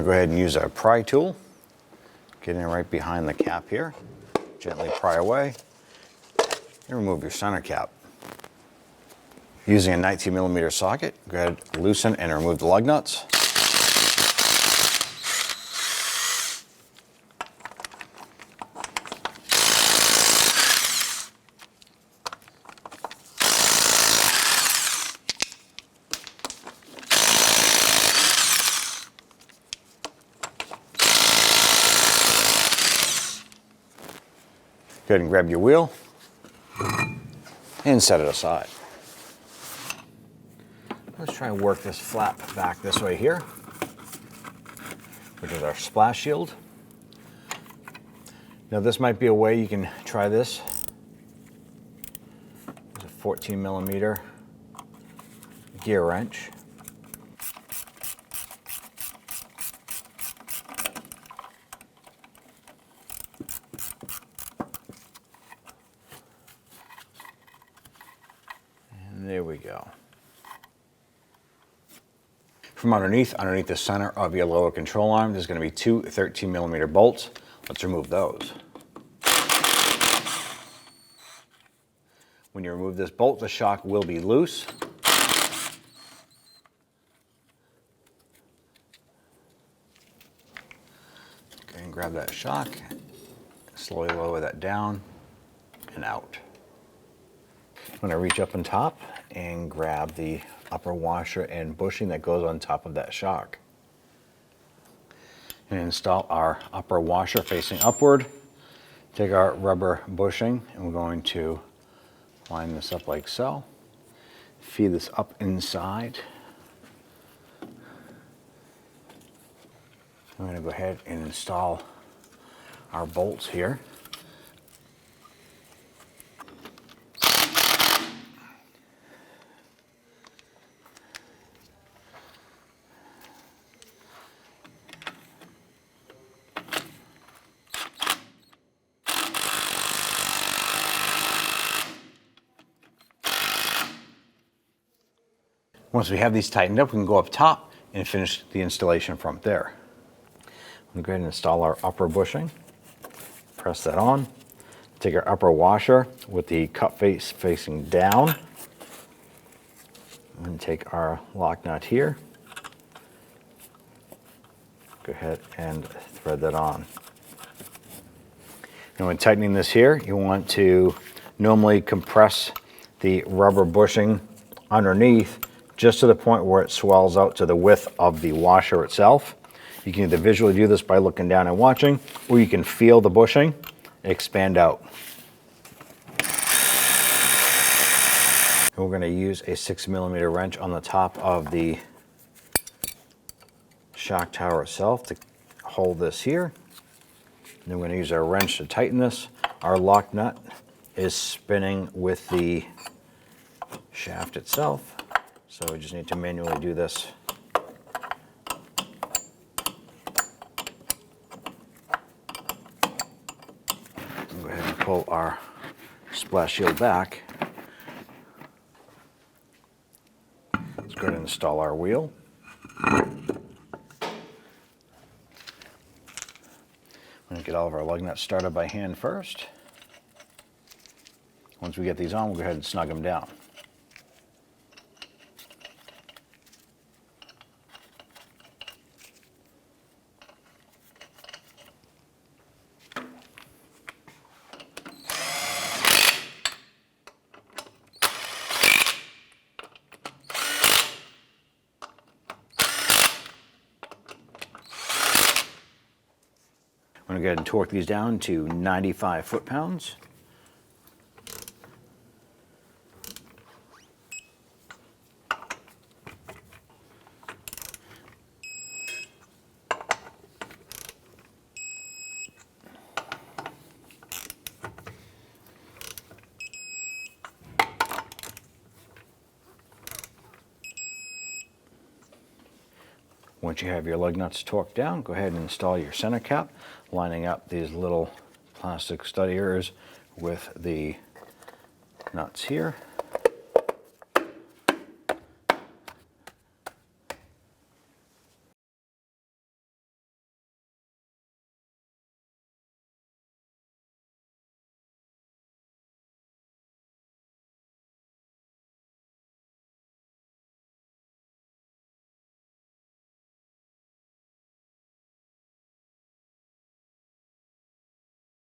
going to go ahead and use our pry tool. Get in right behind the cap here. Gently pry away and remove your center cap. Using a 19mm socket, go ahead, loosen and remove the lug nuts. Go ahead and grab your wheel and set it aside. Let's try and work this flap back this way here, which is our splash shield. Now this might be a way you can try this. There's a 14mm gear wrench. And there we go. From underneath the center of your lower control arm, there's going to be two 13mm bolts. Let's remove those. When you remove this bolt, the shock will be loose. Okay, and grab that shock, slowly lower that down and out. I'm going to reach up on top and grab the upper washer and bushing that goes on top of that shock. And install our upper washer facing upward. Take our rubber bushing and we're going to line this up like so. Feed this up inside. I'm going to go ahead and install our bolts here. Once we have these tightened up, we can go up top and finish the installation from there. I'm going to go ahead and install our upper bushing. Press that on. Take our upper washer with the cut face facing down. And take our lock nut here. Go ahead and thread that on. And when tightening this here, you want to normally compress the rubber bushing underneath just to the point where it swells out to the width of the washer itself. You can either visually do this by looking down and watching, or you can feel the bushing expand out. And we're going to use a 6mm wrench on the top of the shock tower itself to hold this here. And then we're going to use our wrench to tighten this. Our lock nut is spinning with the shaft itself. So we just need to manually do this. Go ahead and pull our splash shield back. Let's go ahead and install our wheel. I'm going to get all of our lug nuts started by hand first. Once we get these on, we'll go ahead and snug them down. I'm going to go ahead and torque these down to 95 foot-pounds. Once you have your lug nuts torqued down, go ahead and install your center cap, lining up these little plastic stud ears with the nuts here.